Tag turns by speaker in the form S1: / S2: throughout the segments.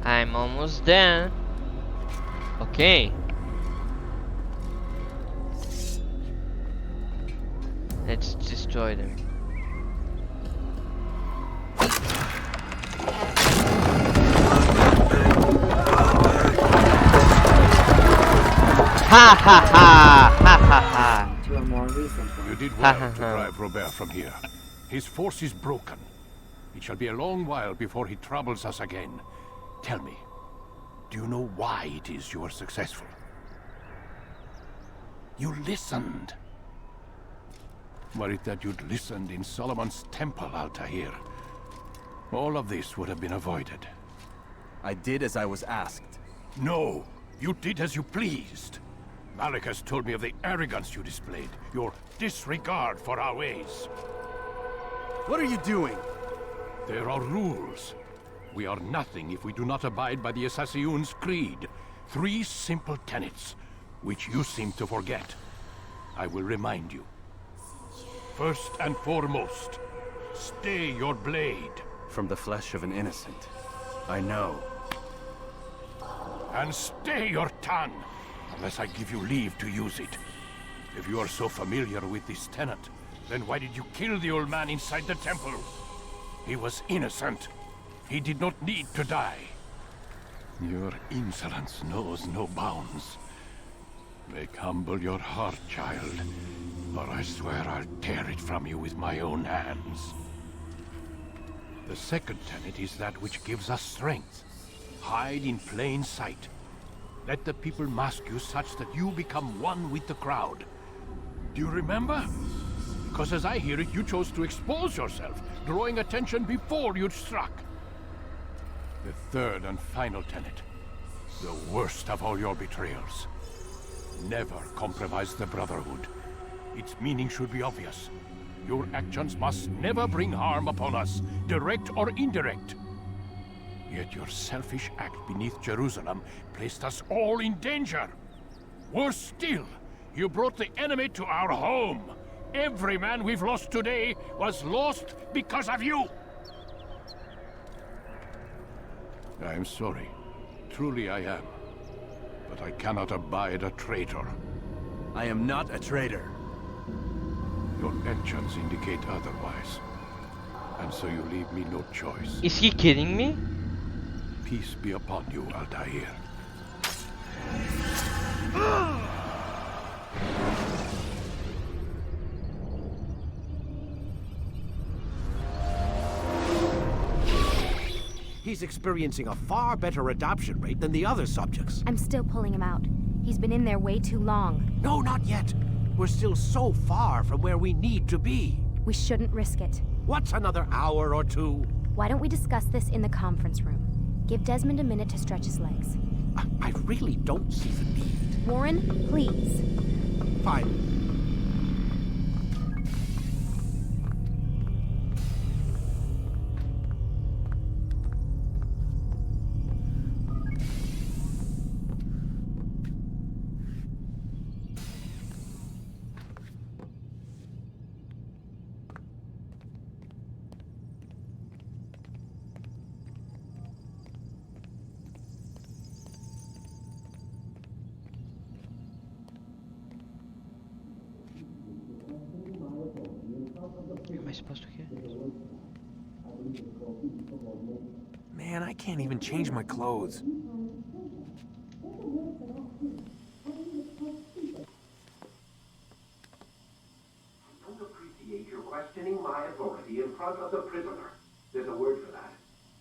S1: I'm almost there. Okay. Let's destroy them. Ha ha ha! Ha ha ha!
S2: To a more recent
S3: You
S2: one.
S3: did
S1: Ha,
S3: well
S1: ha,
S3: to
S1: ha.
S3: drive Robert from here. His force is broken. It shall be a long while before he troubles us again. Tell me, do you know why it is you are successful? You listened. Were it that you'd listened in Solomon's temple, Altair, all of this would have been avoided.
S4: I did as I was asked.
S3: No, you did as you pleased. Malik has told me of the arrogance you displayed, your disregard for our ways.
S4: What are you doing?
S3: There are rules. We are nothing if we do not abide by the Assassin's creed. 3 simple tenets, which you seem to forget. I will remind you. First and foremost, stay your blade.
S4: From the flesh of an innocent. I know.
S3: And stay your tongue, unless I give you leave to use it. If you are so familiar with this tenet, then why did you kill the old man inside the temple? He was innocent. He did not need to die. Your insolence knows no bounds. Make humble your heart, child, or I swear I'll tear it from you with my own hands. The second tenet is that which gives us strength. Hide in plain sight. Let the people mask you such that you become one with the crowd. Do you remember? Because as I hear it, you chose to expose yourself, drawing attention before you'd struck. The third and final tenet. The worst of all your betrayals. Never compromise the Brotherhood. Its meaning should be obvious. Your actions must never bring harm upon us, direct or indirect. Yet your selfish act beneath Jerusalem placed us all in danger. Worse still, you brought the enemy to our home. Every man we've lost today was lost because of you. I am sorry. Truly I am. But I cannot abide a traitor.
S4: I am not a traitor.
S3: Your actions indicate otherwise. And so you leave me no choice.
S1: Is he kidding me?
S3: Peace be upon you, Altair.
S5: He's experiencing a far better adoption rate than the other subjects.
S6: I'm still pulling him out. He's been in there way too long.
S5: No, not yet. We're still so far from where we need to be.
S6: We shouldn't risk it.
S5: What's another hour or two?
S6: Why don't we discuss this in the conference room? Give Desmond a minute to stretch his legs.
S5: I really don't see the need.
S6: Warren, please.
S5: Fine.
S1: Am I supposed to hear?
S7: Man, I can't even change my clothes.
S8: I don't appreciate your questioning my authority in front of the prisoner. There's a word for that.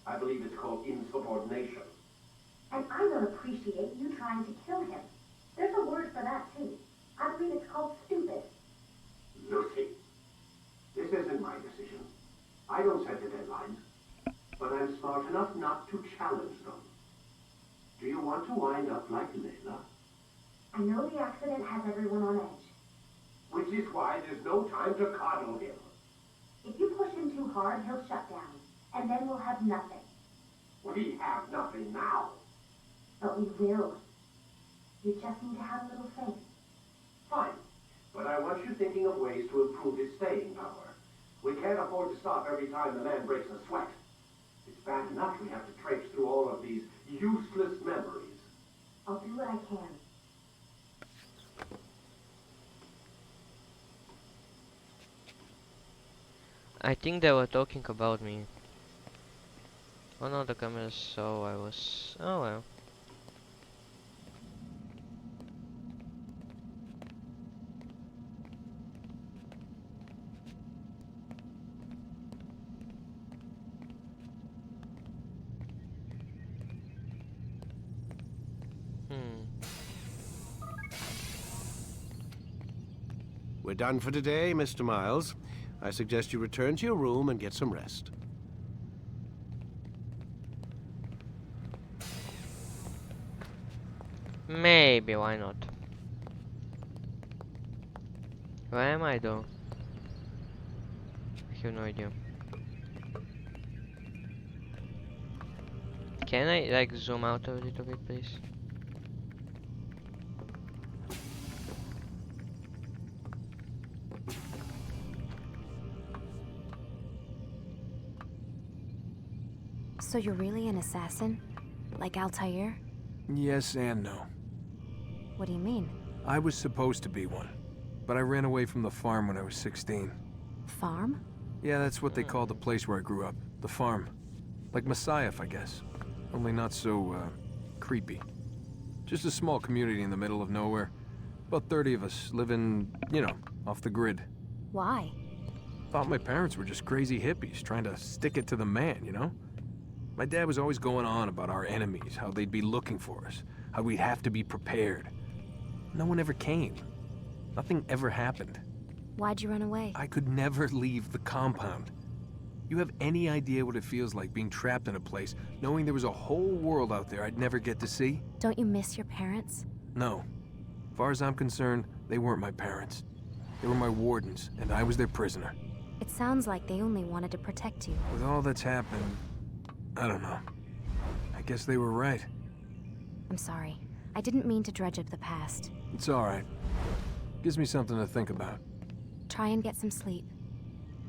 S8: I believe it's called insubordination.
S9: And I don't appreciate you trying to kill him. There's a word for that, too. I believe it's called stupid.
S8: Lucy, this isn't my decision. I don't set the deadlines. But I'm smart enough not to challenge them. Do you want to wind up like Layla?
S9: I know the accident has everyone on edge.
S8: Which is why there's no time to coddle him.
S9: If you push him too hard, he'll shut down. And then we'll have nothing.
S8: We have nothing now.
S9: But we will. You just need to have a little faith.
S8: Fine. But I want you thinking of ways to improve his staying power. We can't afford to stop every time the man breaks a sweat. It's bad enough we have to traipse through all of these useless memories.
S9: I'll do what I can.
S1: I think they were talking about me. Oh no, the camera saw I was... Oh well.
S2: We're done for today, Mr. Miles. I suggest you return to your room and get some rest.
S1: Maybe, why not? Where am I though? I have no idea. Can I like zoom out a little bit, please?
S6: So you're really an assassin? Like Altair?
S7: Yes and no.
S6: What do you mean?
S7: I was supposed to be one, but I ran away from the farm when I was 16.
S6: Farm?
S7: Yeah, that's what they call the place where I grew up. The farm. Like Messiah, I guess. Only not so, creepy. Just a small community in the middle of nowhere. About 30 of us living, you know, off the grid.
S6: Why?
S7: Thought my parents were just crazy hippies trying to stick it to the man, you know? My dad was always going on about our enemies, how they'd be looking for us, how we'd have to be prepared. No one ever came. Nothing ever happened.
S6: Why'd you run away?
S7: I could never leave the compound. You have any idea what it feels like being trapped in a place, knowing there was a whole world out there I'd never get to see?
S6: Don't you miss your parents?
S7: No. As far as I'm concerned, they weren't my parents. They were my wardens, and I was their prisoner.
S6: It sounds like they only wanted to protect you.
S7: With all that's happened, I don't know. I guess they were right.
S6: I'm sorry. I didn't mean to dredge up the past.
S7: It's all right. Gives me something to think about.
S6: Try and get some sleep.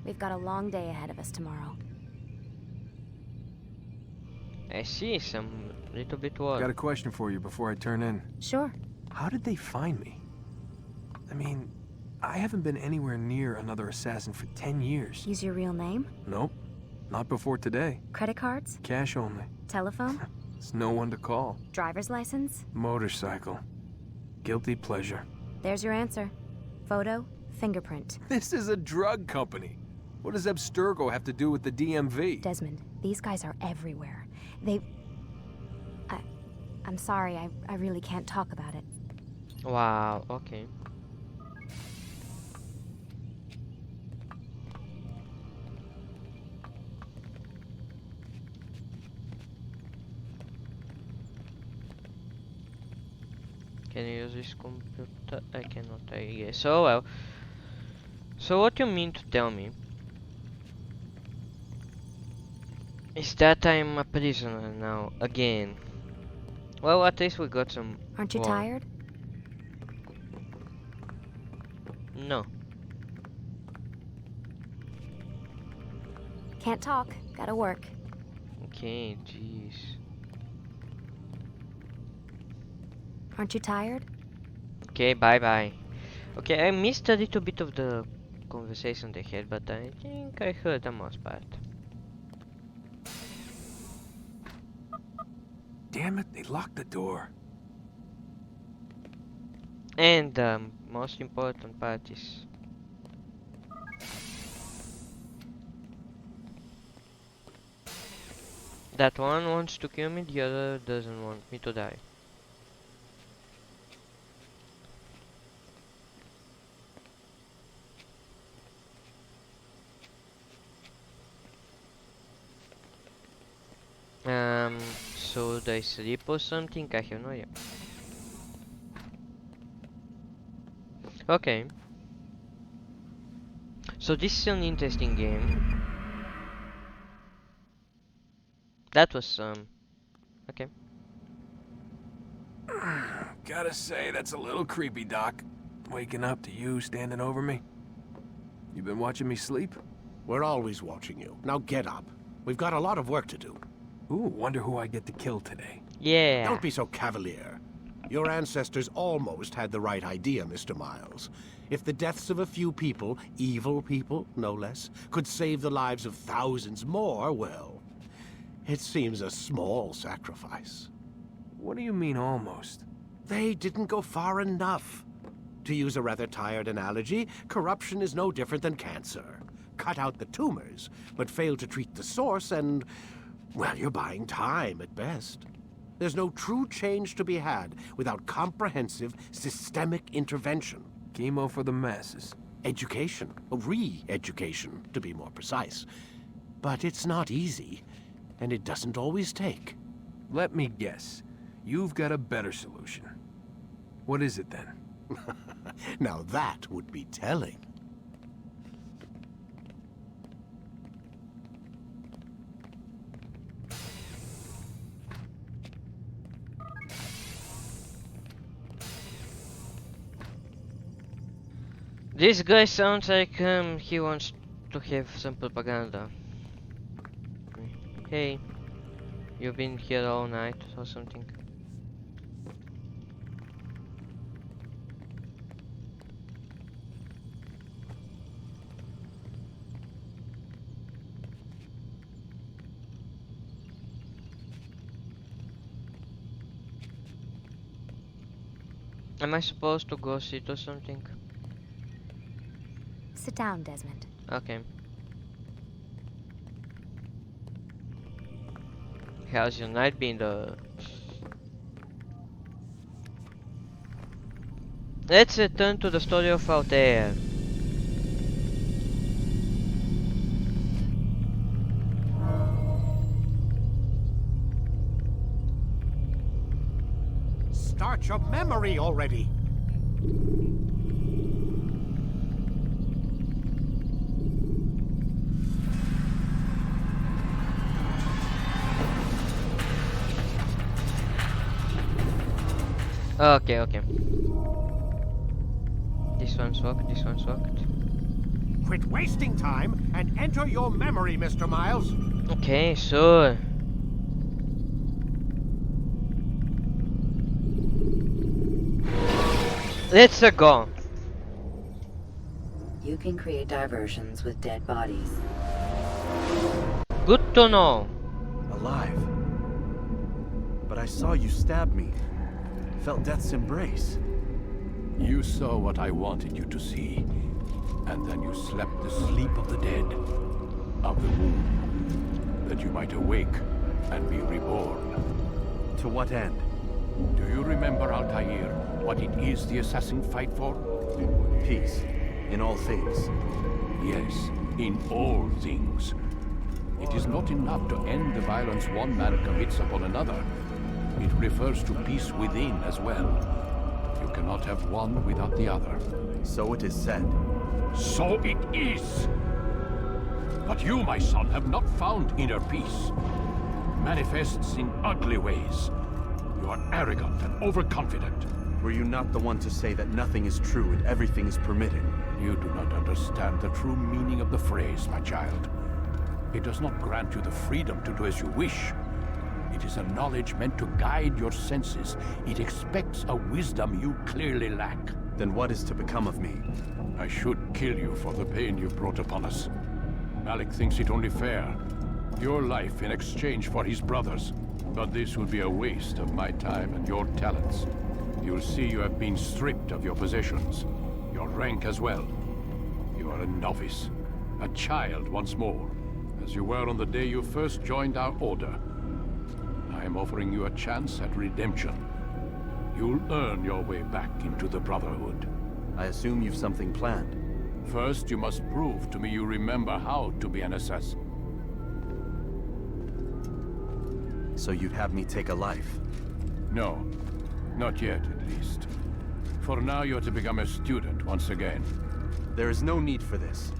S6: We've got a long day ahead of us tomorrow.
S1: I see some little bit work.
S7: Got a question for you before I turn in.
S6: Sure.
S7: How did they find me? I mean, I haven't been anywhere near another assassin for 10 years.
S6: Use your real name?
S7: Nope. Not before today.
S6: Credit cards?
S7: Cash only.
S6: Telephone?
S7: There's no one to call.
S6: Driver's license?
S7: Motorcycle. Guilty pleasure.
S6: There's your answer. Photo, fingerprint.
S7: This is a drug company. What does Abstergo have to do with the DMV?
S6: Desmond, these guys are everywhere. I'm sorry, I really can't talk about it.
S1: Wow, okay. Can you use this computer? I cannot, I guess. Oh well. So what you mean to tell me is that I'm a prisoner now, again. Well, at least we got some...
S6: Aren't you
S1: war.
S6: tired?
S1: No.
S6: Can't talk. Gotta work.
S1: Okay, jeez.
S6: Aren't you tired?
S1: Okay, bye-bye. Okay, I missed a little bit of the conversation they had, but I think I heard the most part.
S7: Damn it, they locked the door.
S1: And the most important part is... that one wants to kill me, the other doesn't want me to die. So do I sleep or something? I have no idea. Okay. So this is an interesting game. That was okay.
S7: Gotta say, that's a little creepy, Doc. Waking up to you standing over me. You been watching me sleep?
S2: We're always watching you. Now get up. We've got a lot of work to do.
S7: Ooh, wonder who I get to kill today.
S1: Yeah.
S2: Don't be so cavalier. Your ancestors almost had the right idea, Mr. Miles. If the deaths of a few people, evil people, no less, could save the lives of thousands more, well, it seems a small sacrifice.
S7: What do you mean, almost?
S2: They didn't go far enough. To use a rather tired analogy, corruption is no different than cancer. Cut out the tumors, but fail to treat the source and, well, you're buying time at best. There's no true change to be had without comprehensive, systemic intervention.
S7: Chemo for the masses.
S2: Education, re-education, to be more precise. But it's not easy, and it doesn't always take.
S7: Let me guess. You've got a better solution. What is it then?
S2: Now that would be telling.
S1: This guy sounds like he wants to have some propaganda. Hey, you've been here all night or something. Am I supposed to go sit or something?
S6: Sit down, Desmond.
S1: Okay. How's your night been though? Let's return to the story of Altair.
S2: Start your memory already!
S1: Okay, okay. This one's locked, this one's locked.
S2: Quit wasting time and enter your memory, Mr. Miles.
S1: Okay, so let's go.
S10: You can create diversions with dead bodies.
S1: Good to know.
S4: Alive. But I saw you stab me. Felt death's embrace.
S3: You saw what I wanted you to see, and then you slept the sleep of the dead, of the womb, that you might awake and be reborn.
S4: To what end?
S3: Do you remember, Altair, what it is the assassins fight for?
S4: Peace. In all things.
S3: Yes, in all things. It is not enough to end the violence one man commits upon another. It refers to peace within as well. You cannot have one without the other.
S4: So it is said.
S3: So it is! But you, my son, have not found inner peace. Manifests in ugly ways. You are arrogant and overconfident.
S4: Were you not the one to say that nothing is true and everything is permitted?
S3: You do not understand the true meaning of the phrase, my child. It does not grant you the freedom to do as you wish. It is a knowledge meant to guide your senses. It expects a wisdom you clearly lack.
S4: Then what is to become of me?
S3: I should kill you for the pain you've brought upon us. Malik thinks it only fair. Your life in exchange for his brother's. But this would be a waste of my time and your talents. You'll see you have been stripped of your possessions. Your rank as well. You are a novice. A child once more. As you were on the day you first joined our order. I am offering you a chance at redemption. You'll earn your way back into the Brotherhood.
S4: I assume you've something planned.
S3: First, you must prove to me you remember how to be an assassin.
S4: So you'd have me take a life?
S3: No. Not yet, at least. For now, you're to become a student once again.
S4: There is no need for this.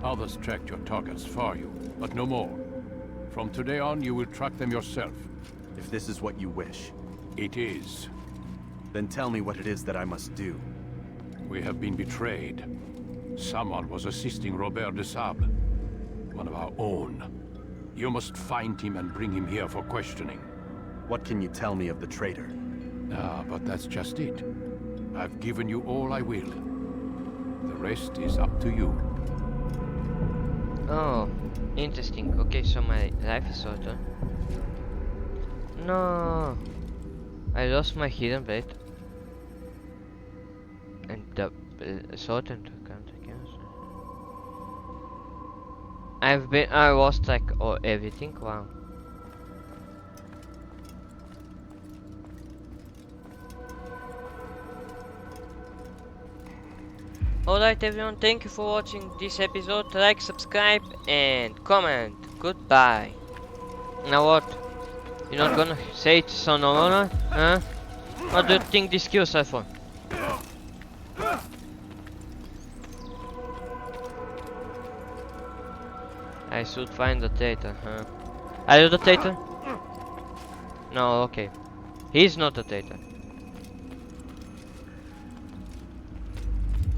S3: Others tracked your targets for you, but no more. From today on, you will track them yourself.
S4: If this is what you wish.
S3: It is.
S4: Then tell me what it is that I must do.
S3: We have been betrayed. Someone was assisting Robert de Sable, one of our own. You must find him and bring him here for questioning.
S4: What can you tell me of the traitor?
S3: Ah, but that's just it. I've given you all I will. The rest is up to you.
S1: Oh, interesting. Okay, so my life is shorter. No, I lost my hidden blade. And the shortened count again. I lost like everything. Wow. Alright everyone, thank you for watching this episode. Like, subscribe and comment. Goodbye. Now what? You're not gonna say it's on honor? Huh? What do you think these skills are for? I should find the data, huh? Are you the data? No, okay. He's not the data.